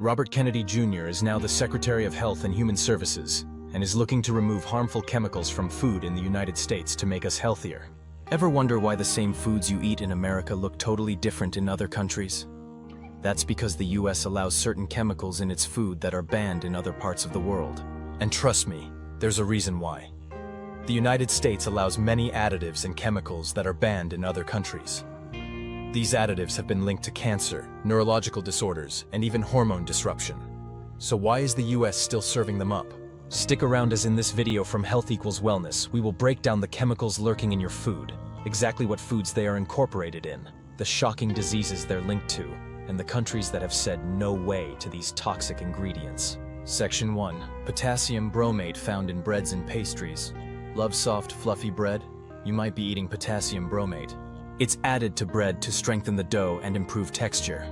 Robert Kennedy Jr. is now the Secretary of Health and Human Services and is looking to remove harmful chemicals from food in the United States to make us healthier. Ever wonder why the same foods you eat in America look totally different in other countries? That's because the US allows certain chemicals in its food that are banned in other parts of the world. And trust me, there's a reason why. The United States allows many additives and chemicals that are banned in other countries. These additives have been linked to cancer, neurological disorders, and even hormone disruption. So why is the US still serving them up? Stick around, as in this video from Health Equals Wellness, we will break down the chemicals lurking in your food, exactly what foods they are incorporated in, the shocking diseases they're linked to, and the countries that have said no way to these toxic ingredients. Section 1. Potassium bromate found in breads and pastries. Love soft, fluffy bread? You might be eating potassium bromate. It's added to bread to strengthen the dough and improve texture.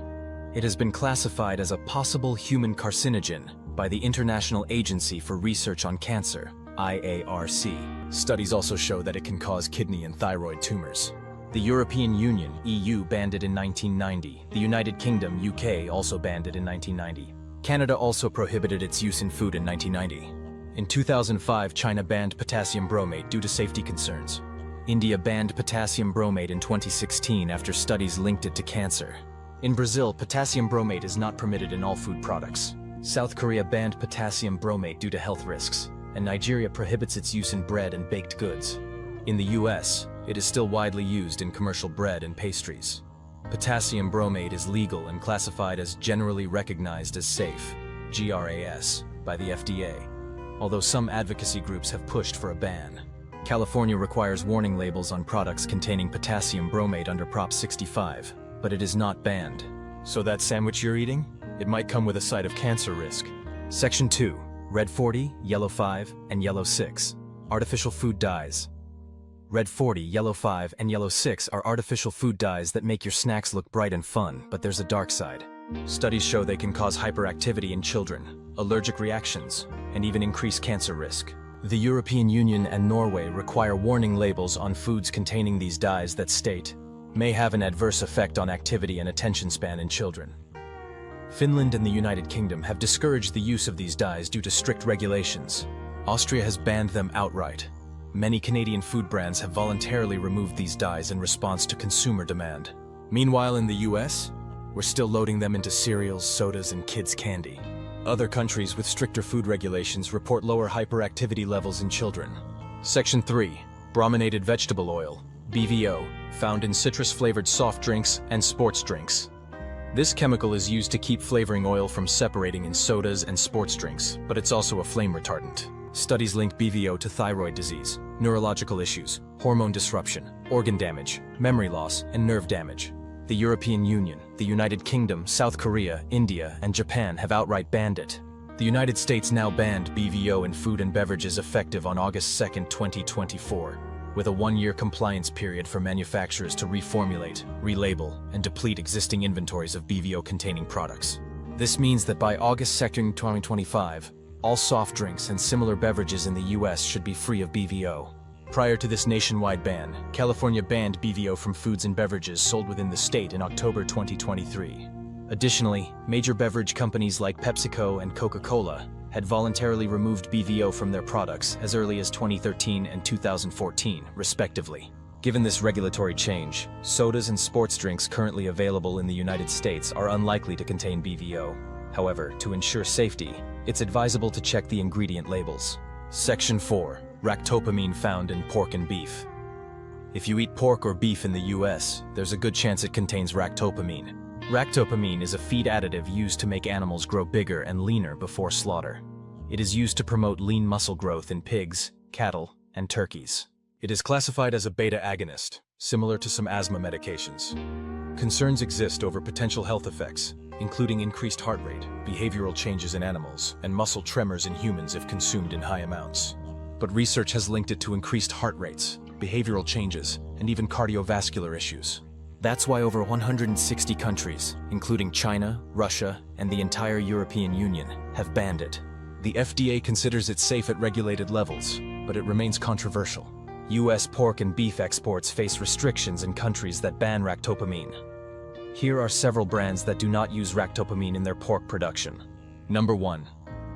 It has been classified as a possible human carcinogen by the International Agency for Research on Cancer, IARC. Studies also show that it can cause kidney and thyroid tumors. The European Union, EU, banned it in 1990. The United Kingdom, UK, also banned it in 1990. Canada also prohibited its use in food in 1990. In 2005, China banned potassium bromate due to safety concerns. India banned potassium bromate in 2016 after studies linked it to cancer. In Brazil, potassium bromate is not permitted in all food products. South Korea banned potassium bromate due to health risks, and Nigeria prohibits its use in bread and baked goods. In the US, it is still widely used in commercial bread and pastries. Potassium bromate is legal and classified as generally recognized as safe, GRAS, by the FDA, although some advocacy groups have pushed for a ban. California requires warning labels on products containing potassium bromate under Prop 65, but it is not banned. So that sandwich you're eating? It might come with a side of cancer risk. Section 2. Red 40, Yellow 5, and Yellow 6. Artificial food dyes. Red 40, Yellow 5, and Yellow 6 are artificial food dyes that make your snacks look bright and fun, but there's a dark side. Studies show they can cause hyperactivity in children, allergic reactions, and even increase cancer risk. The European Union and Norway require warning labels on foods containing these dyes that state, may have an adverse effect on activity and attention span in children. Finland and the United Kingdom have discouraged the use of these dyes due to strict regulations. Austria has banned them outright. Many Canadian food brands have voluntarily removed these dyes in response to consumer demand. Meanwhile, in the US, we're still loading them into cereals, sodas, and kids' candy. Other countries with stricter food regulations report lower hyperactivity levels in children. Section 3. Brominated Vegetable Oil, BVO, found in citrus-flavored soft drinks and sports drinks. This chemical is used to keep flavoring oil from separating in sodas and sports drinks, but it's also a flame retardant. Studies link BVO to thyroid disease, neurological issues, hormone disruption, organ damage, memory loss, and nerve damage. The European Union, the United Kingdom, South Korea, India, and Japan have outright banned it. The United States now banned BVO in food and beverages effective on August 2, 2024, with a one-year compliance period for manufacturers to reformulate, relabel, and deplete existing inventories of BVO-containing products. This means that by August 2, 2025, all soft drinks and similar beverages in the US should be free of BVO. Prior to this nationwide ban, California banned BVO from foods and beverages sold within the state in October 2023. Additionally, major beverage companies like PepsiCo and Coca-Cola had voluntarily removed BVO from their products as early as 2013 and 2014, respectively. Given this regulatory change, sodas and sports drinks currently available in the United States are unlikely to contain BVO. However, to ensure safety, it's advisable to check the ingredient labels. Section 4. Ractopamine found in pork and beef. If you eat pork or beef in the US, there's a good chance it contains ractopamine. Ractopamine is a feed additive used to make animals grow bigger and leaner before slaughter. It is used to promote lean muscle growth in pigs, cattle, and turkeys. It is classified as a beta agonist, similar to some asthma medications. Concerns exist over potential health effects, including increased heart rate, behavioral changes in animals, and muscle tremors in humans if consumed in high amounts. But research has linked it to increased heart rates, behavioral changes, and even cardiovascular issues. That's why over 160 countries, including China, Russia, and the entire European Union, have banned it. The FDA considers it safe at regulated levels, but it remains controversial. US pork and beef exports face restrictions in countries that ban ractopamine. Here are several brands that do not use ractopamine in their pork production. Number 1.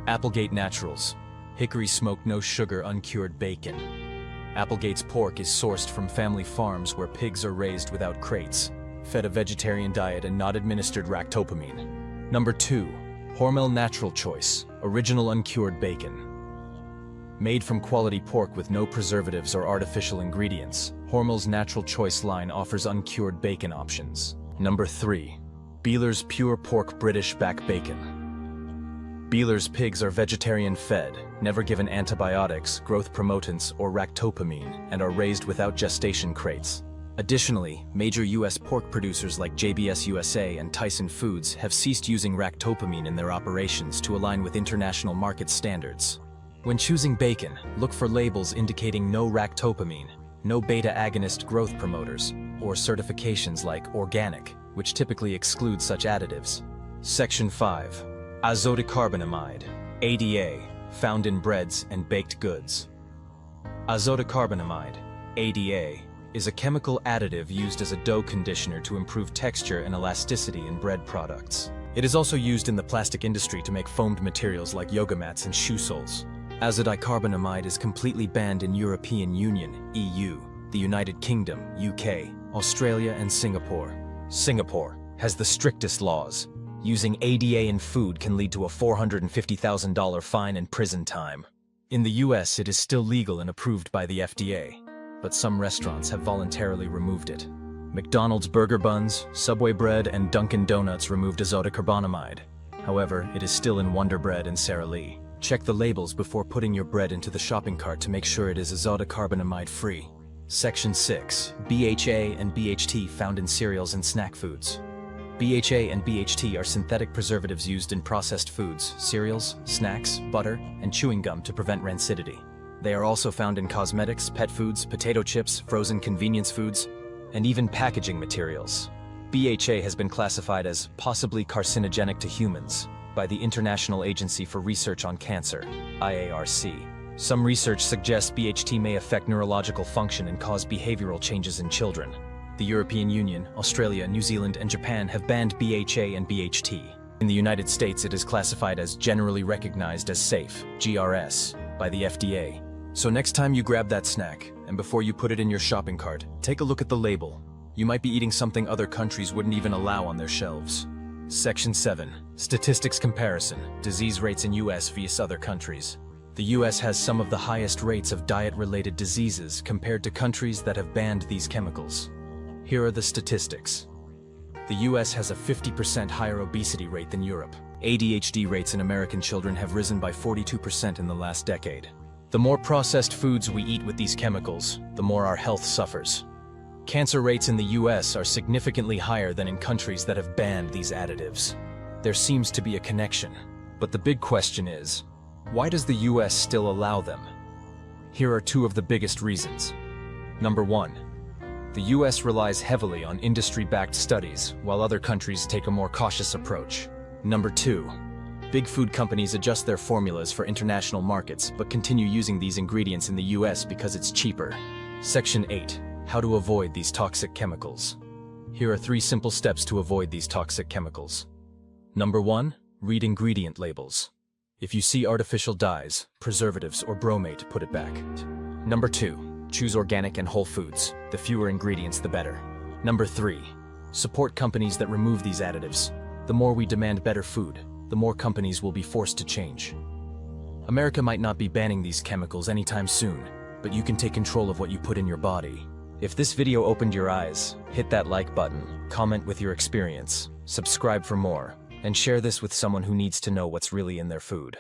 Applegate Naturals. Hickory smoked no sugar uncured bacon. Applegate's pork is sourced from family farms where pigs are raised without crates, fed a vegetarian diet and not administered ractopamine. Number 2. Hormel Natural Choice. Original uncured bacon. Made from quality pork with no preservatives or artificial ingredients, Hormel's Natural Choice line offers uncured bacon options. Number 3. Beeler's Pure Pork British Back Bacon. Beeler's pigs are vegetarian fed, never given antibiotics, growth promotants, or ractopamine, and are raised without gestation crates. Additionally, major U.S. pork producers like JBS USA and Tyson Foods have ceased using ractopamine in their operations to align with international market standards. When choosing bacon, look for labels indicating no ractopamine, no beta-agonist growth promoters, or certifications like organic, which typically exclude such additives. Section 5. Azodicarbonamide, ADA, found in breads and baked goods. Azodicarbonamide, ADA, is a chemical additive used as a dough conditioner to improve texture and elasticity in bread products. It is also used in the plastic industry to make foamed materials like yoga mats and shoe soles. Azodicarbonamide is completely banned in European Union, EU, the United Kingdom, UK, Australia, and Singapore. Singapore has the strictest laws. Using ADA in food can lead to a $450,000 fine and prison time. In the US, it is still legal and approved by the FDA, but some restaurants have voluntarily removed it. McDonald's burger buns, Subway bread, and Dunkin' Donuts removed azodicarbonamide. However, it is still in Wonder Bread and Sara Lee. Check the labels before putting your bread into the shopping cart to make sure it is azodicarbonamide free. Section 6. BHA and BHT found in cereals and snack foods. BHA and BHT are synthetic preservatives used in processed foods, cereals, snacks, butter, and chewing gum to prevent rancidity. They are also found in cosmetics, pet foods, potato chips, frozen convenience foods, and even packaging materials. BHA has been classified as possibly carcinogenic to humans by the International Agency for Research on Cancer, IARC. Some research suggests BHT may affect neurological function and cause behavioral changes in children. The European Union, Australia, New Zealand, and Japan have banned BHA and BHT. In the United States, it is classified as Generally Recognized as Safe, GRS, by the FDA. So next time you grab that snack, and before you put it in your shopping cart, take a look at the label. You might be eating something other countries wouldn't even allow on their shelves. Section 7. Statistics Comparison, Disease Rates in US vs other countries. The US has some of the highest rates of diet-related diseases compared to countries that have banned these chemicals. Here are the statistics. The US has a 50% higher obesity rate than Europe. ADHD rates in American children have risen by 42% in the last decade. The more processed foods we eat with these chemicals, the more our health suffers. Cancer rates in the US are significantly higher than in countries that have banned these additives. There seems to be a connection, but the big question is, why does the US still allow them? Here are two of the biggest reasons. Number 1. The US relies heavily on industry-backed studies, while other countries take a more cautious approach. Number 2. Big food companies adjust their formulas for international markets, but continue using these ingredients in the US because it's cheaper. Section 8. How to avoid these toxic chemicals. Here are 3 simple steps to avoid these toxic chemicals. Number 1. Read ingredient labels. If you see artificial dyes, preservatives, or bromate, put it back. Number 2. Choose organic and whole foods. The fewer ingredients, the better. Number 3. Support companies that remove these additives. The more we demand better food, the more companies will be forced to change. America might not be banning these chemicals anytime soon, but you can take control of what you put in your body. If this video opened your eyes, hit that like button, comment with your experience, subscribe for more, and share this with someone who needs to know what's really in their food.